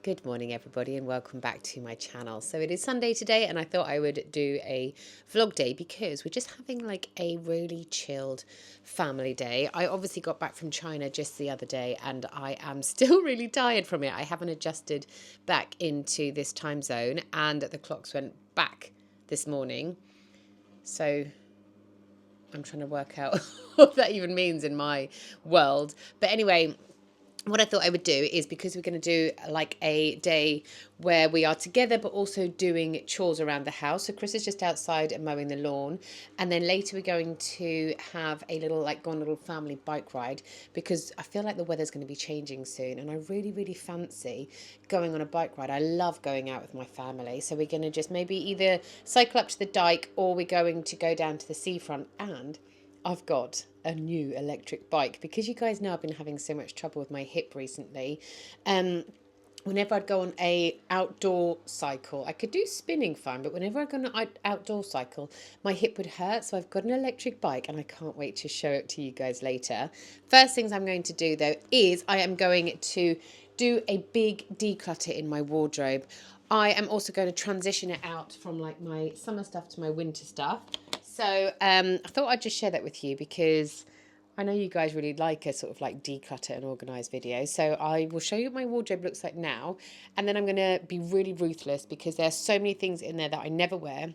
Good morning everybody and welcome back to my channel. So it is Sunday today and I thought I would do a vlog day because we're just having like a really chilled family day. I obviously got back from China just the other day and I am still really tired from it. I haven't adjusted back into this time zone and the clocks went back this morning. So I'm trying to work out what that even means in my world. But anyway, what I thought I would do is, because we're going to do like a day where we are together but also doing chores around the house. So Chris is just outside and mowing the lawn, and then later we're going to have a little go on a little family bike ride, because I feel like the weather's going to be changing soon and I really fancy going on a bike ride. I love going out with my family, so we're going to just maybe either cycle up to the dike or we're going to go down to the seafront. And I've got a new electric bike because you guys know I've been having so much trouble with my hip recently. Whenever I'd go on a outdoor cycle, I could do spinning fine, but whenever I go on an outdoor cycle, my hip would hurt. So I've got an electric bike and I can't wait to show it to you guys later. First things I'm going to do though is I am going to do a big declutter in my wardrobe. I am also going to transition it out from like my summer stuff to my winter stuff. So I thought I'd just share that with you because I know you guys really like a sort of like declutter and organise video. So I will show you what my wardrobe looks like now. And then I'm going to be really ruthless because there's so many things in there that I never wear.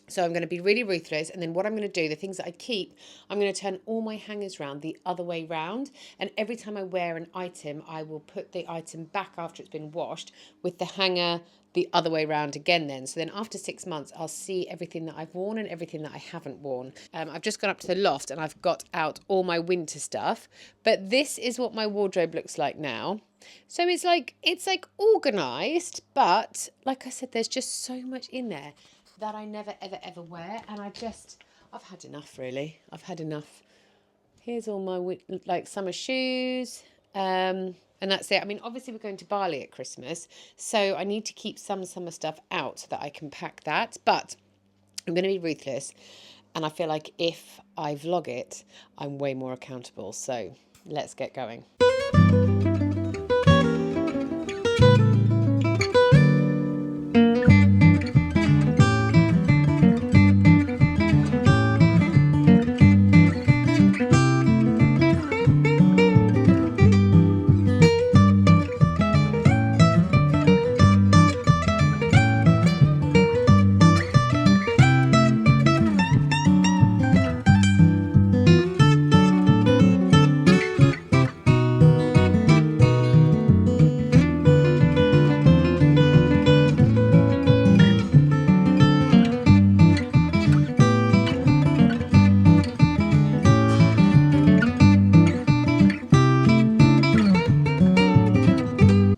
So I'm going to be really ruthless. And then what I'm going to do, the things that I keep, I'm going to turn all my hangers round the other way round. And every time I wear an item, I will put the item back after it's been washed with the hanger the other way round again then. So then after 6 months, I'll see everything that I've worn and everything that I haven't worn. I've just gone up to the loft and I've got out all my winter stuff. But this is what my wardrobe looks like now. So it's like organised, but like I said, there's just so much in there that I never ever wear, and I've had enough really. I've had enough. Here's all my like summer shoes, and that's it. I mean, obviously we're going to Bali at Christmas, so I need to keep some summer stuff out so that I can pack that. But I'm going to be ruthless, and I feel like if I vlog it, I'm way more accountable. So let's get going.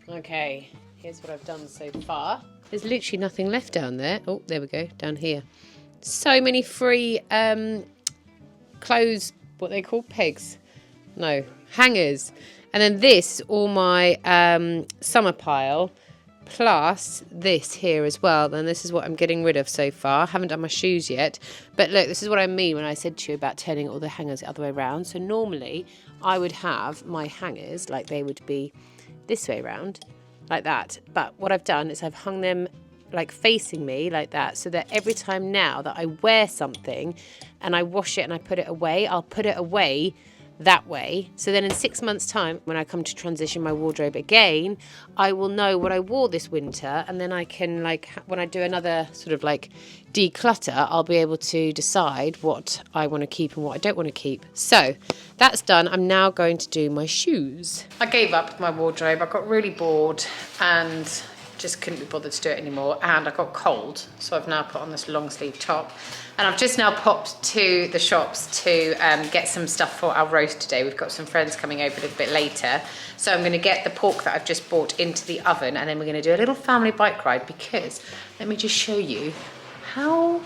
Okay, here's what I've done so far. There's literally nothing left down there. Oh, there we go, down here. So many free clothes, what they call pegs. No, hangers. And then this, all my summer pile, plus this here as well. Then this is what I'm getting rid of so far. I haven't done my shoes yet. But look, this is what I mean when I said to you about turning all the hangers the other way around. So normally I would have my hangers like they would be this way around, like that. But what I've done is I've hung them like facing me like that, so that every time now that I wear something and I wash it and I put it away, I'll put it away that way. So then in 6 months time, when I come to transition my wardrobe again, I will know what I wore this winter, and then I can, like, when I do another sort of like declutter, I'll be able to decide what I want to keep and what I don't want to keep. So that's done. I'm now going to do my shoes. I gave up with my wardrobe. I got really bored and just couldn't be bothered to do it anymore, and I got cold, so I've now put on this long sleeve top. And I've just now popped to the shops to get some stuff for our roast today. We've got some friends coming over a little bit later. So I'm going to get the pork that I've just bought into the oven, and then we're going to do a little family bike ride, because let me just show you how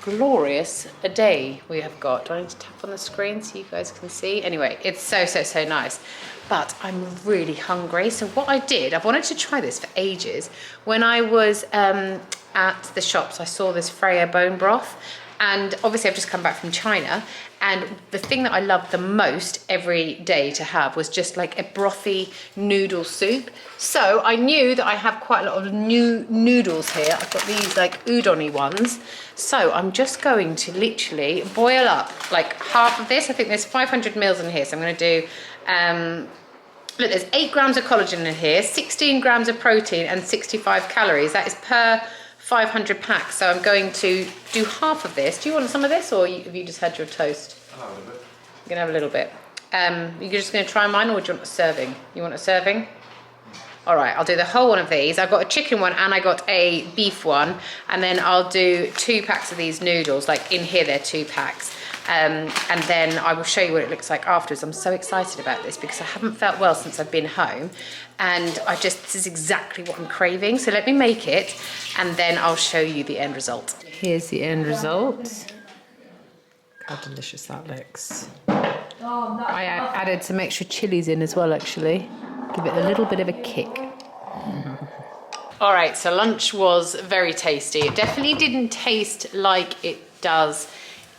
glorious a day we have got. Do I need to tap on the screen so you guys can see? Anyway, it's so nice. But I'm really hungry. So what I did, I've wanted to try this for ages. When I was at the shops, I saw this Freya bone broth. And obviously I've just come back from China, and the thing that I loved the most every day to have was just like a brothy noodle soup. So I knew that I have quite a lot of new noodles here. I've got these like udon-y ones. So I'm just going to literally boil up like half of this. I think there's 500 mils in here, so I'm going to do look, there's 8 grams of collagen in here, 16 grams of protein, and 65 calories. That is per 500 packs. So I'm going to do half of this. Do you want some of this, or have you just had your toast? I'll have a bit. You're gonna have a little bit. You're just gonna try mine, or do you want a serving? You want a serving? All right, I'll do the whole one of these. I've got a chicken one and I got a beef one, and then I'll do 2 packs of these noodles. Like in here, they're 2 packs. And then I will show you what it looks like afterwards. I'm so excited about this because I haven't felt well since I've been home, and this is exactly what I'm craving. So let me make it, and then I'll show you the end result. Here's the end result. How delicious that looks. I added some extra chilies in as well, actually. Give it a little bit of a kick. All right, so lunch was very tasty. It definitely didn't taste like it does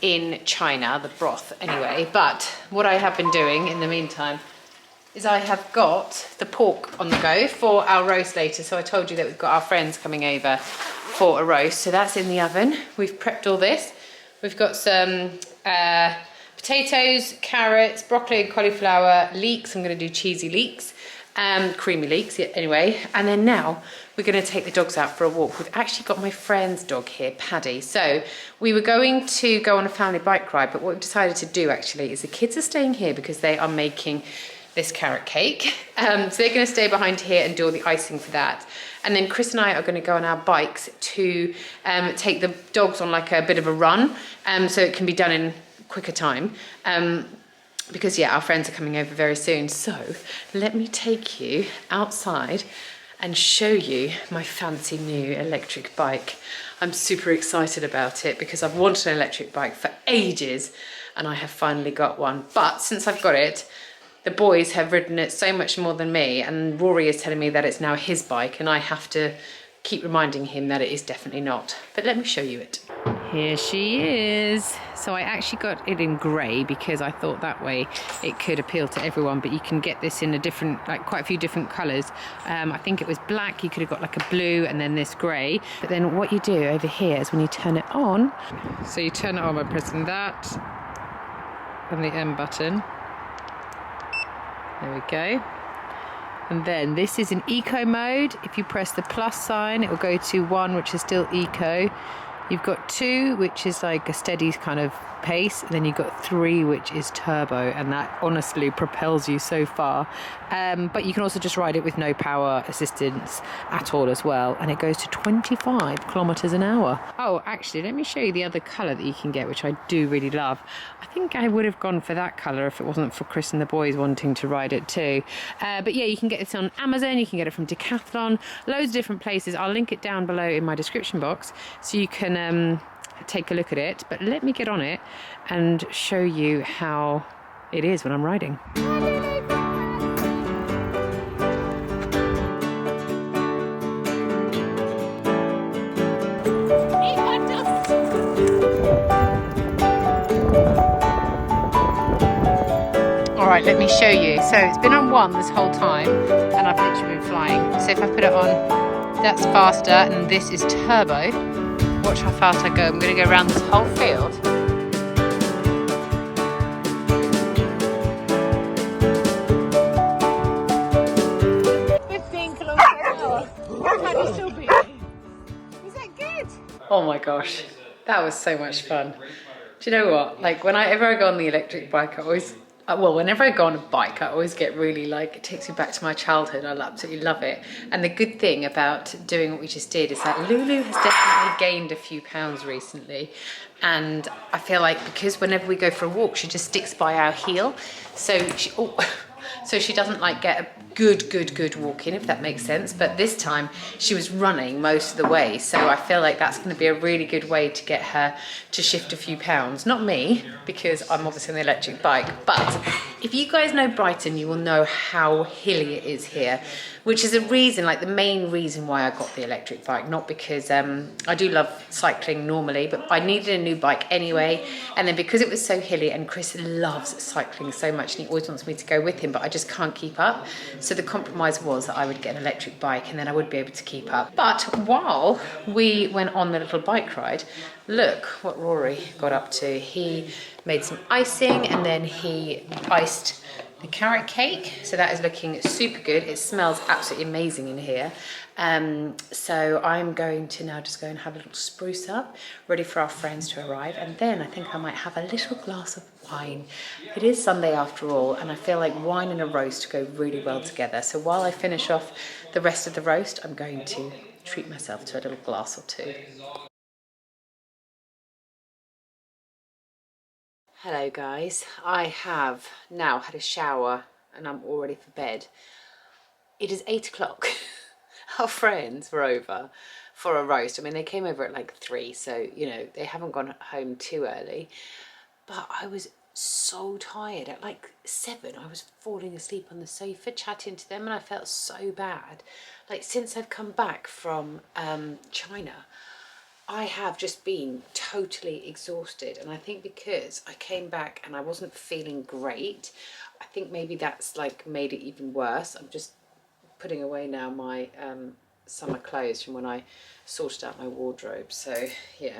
in China, the broth anyway, but what I have been doing in the meantime is I have got the pork on the go for our roast later. So I told you that we've got our friends coming over for a roast, so that's in the oven. We've prepped all this. We've got some potatoes, carrots, broccoli and cauliflower, leeks. I'm going to do cheesy leeks, creamy leeks, yeah, anyway. And then now we're going to take the dogs out for a walk. We've actually got my friend's dog here, Paddy. So we were going to go on a family bike ride, but what we've decided to do actually is the kids are staying here because they are making this carrot cake. So they're going to stay behind here and do all the icing for that. And then Chris and I are going to go on our bikes to take the dogs on like a bit of a run, so it can be done in quicker time. Because yeah, our friends are coming over very soon. So let me take you outside and show you my fancy new electric bike. I'm super excited about it because I've wanted an electric bike for ages and I have finally got one. But since I've got it, the boys have ridden it so much more than me, and Rory is telling me that it's now his bike, and I have to keep reminding him that it is definitely not. But let me show you it. Here she is. So I actually got it in grey because I thought that way it could appeal to everyone, but you can get this in a different, like quite a few different colours. I think it was black, you could have got like a blue and then this grey. But then what you do over here is when you turn it on, so you turn it on by pressing that and the M button. There we go. And then this is in eco mode. If you press the plus sign, it will go to 1, which is still eco. You've got 2, which is like a steady kind of pace, and then you've got 3, which is turbo, and that honestly propels you so far. But you can also just ride it with no power assistance at all as well, and it goes to 25 kilometers an hour. Oh, actually, let me show you the other color that you can get, which I do really love. I think I would have gone for that color if it wasn't for Chris and the boys wanting to ride it too. But yeah, you can get this on Amazon, you can get it from Decathlon, loads of different places. I'll link it down below in my description box so you can take a look at it. But let me get on it and show you how it is when I'm riding. Alright, let me show you. So it's been on 1 this whole time and I've literally been flying. So if I put it on, that's faster, and this is turbo. Watch how fast I go. I'm going to go around this whole field. 15 kilometers an hour. How do you still beat me? Was that good? Oh my gosh, that was so much fun. Do you know what? Like whenever I go on the electric bike, I always, well, whenever I go on a bike, I always get really like, it takes me back to my childhood. I absolutely love it. And the good thing about doing what we just did is that Lulu has definitely gained a few pounds recently. And I feel like because whenever we go for a walk, she just sticks by our heel. So she doesn't like get good walking, if that makes sense. But this time she was running most of the way, so I feel like that's going to be a really good way to get her to shift a few pounds. Not me, because I'm obviously on the electric bike, but if you guys know Brighton, you will know how hilly it is here, which is a reason, like the main reason why I got the electric bike. Not because I do love cycling normally, but I needed a new bike anyway, and then because it was so hilly, and Chris loves cycling so much and he always wants me to go with him, but I just can't keep up. So the compromise was that I would get an electric bike and then I would be able to keep up. But while we went on the little bike ride, look what Rory got up to. He made some icing and then he iced the carrot cake. So that is looking super good. It smells absolutely amazing in here. So I'm going to now just go and have a little spruce up, ready for our friends to arrive. And then I think I might have a little glass of wine. It is Sunday after all, and I feel like wine and a roast go really well together. So while I finish off the rest of the roast, I'm going to treat myself to a little glass or two. Hello guys, I have now had a shower and I'm all ready for bed. It is 8 o'clock. Our friends were over for a roast. I mean, they came over at like 3, so, you know, they haven't gone home too early. But I was so tired. At like 7, I was falling asleep on the sofa chatting to them, and I felt so bad. Like, since I've come back from China, I have just been totally exhausted, and I think because I came back and I wasn't feeling great, I think maybe that's like made it even worse. I'm just putting away now my summer clothes from when I sorted out my wardrobe. So yeah,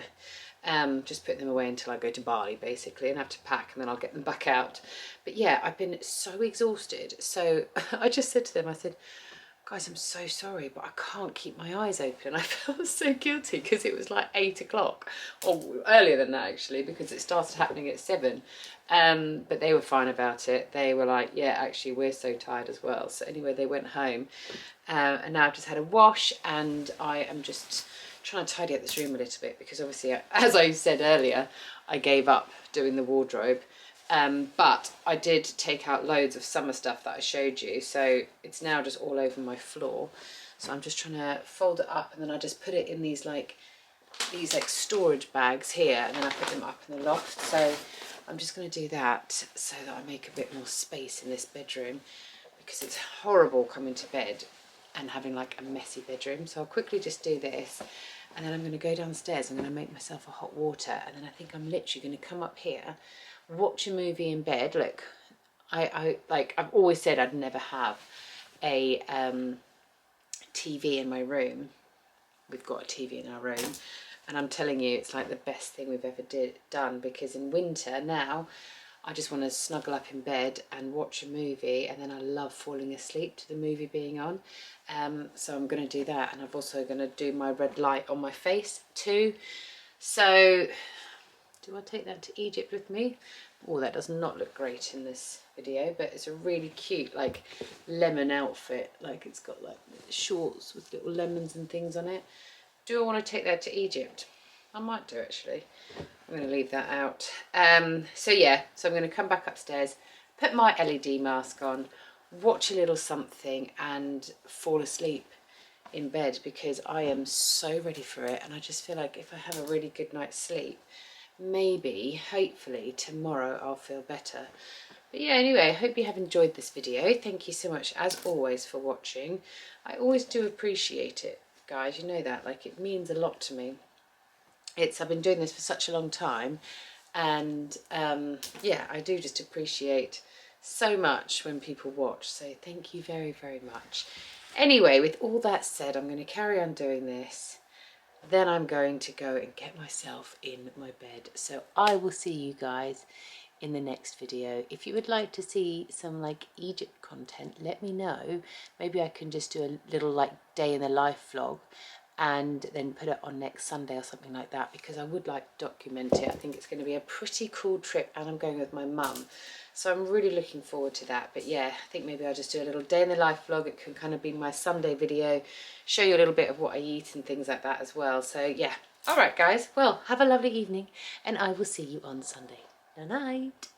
just put them away until I go to Bali basically and have to pack, and then I'll get them back out. But yeah, I've been so exhausted. So I just said to them, I said, guys, I'm so sorry, but I can't keep my eyes open. I felt so guilty because it was like 8 o'clock, or earlier than that actually, because it started happening at 7. But they were fine about it. They were like, yeah, actually, we're so tired as well. So anyway, they went home, and now I've just had a wash, and I am just trying to tidy up this room a little bit because obviously, as I said earlier, I gave up doing the wardrobe. But I did take out loads of summer stuff that I showed you, so it's now just all over my floor. So I'm just trying to fold it up, and then I just put it in these like storage bags here, and then I put them up in the loft. So I'm just going to do that so that I make a bit more space in this bedroom, because it's horrible coming to bed and having like a messy bedroom. So I'll quickly just do this, and then I'm going to go downstairs. I'm going to make myself a hot water, and then I think I'm literally going to come up here, watch a movie in bed. Look, I've always said I'd never have a TV in my room. We've got a TV in our room, and I'm telling you, it's like the best thing we've ever done, because in winter now I just want to snuggle up in bed and watch a movie, and then I love falling asleep to the movie being on. So I'm going to do that, and I'm also going to do my red light on my face too. So do I take that to Egypt with me? Oh, that does not look great in this video, but it's a really cute like lemon outfit. Like, it's got like shorts with little lemons and things on it. Do I want to take that to Egypt? I might do actually. I'm going to leave that out. So yeah, so I'm going to come back upstairs, put my LED mask on, watch a little something, and fall asleep in bed, because I am so ready for it. And I just feel like if I have a really good night's sleep, maybe, hopefully, tomorrow I'll feel better. But yeah, anyway, I hope you have enjoyed this video. Thank you so much, as always, for watching. I always do appreciate it, guys. You know that. Like, it means a lot to me. I've been doing this for such a long time, and yeah, I do just appreciate so much when people watch. So thank you very, very much. Anyway, with all that said, I'm going to carry on doing this. Then I'm going to go and get myself in my bed. So I will see you guys in the next video. If you would like to see some like Egypt content, let me know. Maybe I can just do a little like day in the life vlog and then put it on next Sunday or something like that, because I would like to document it. I think it's going to be a pretty cool trip, and I'm going with my mum. So I'm really looking forward to that. But yeah, I think maybe I'll just do a little day in the life vlog. It can kind of be my Sunday video, show you a little bit of what I eat and things like that as well. So yeah. All right, guys. Well, have a lovely evening, and I will see you on Sunday. Good night.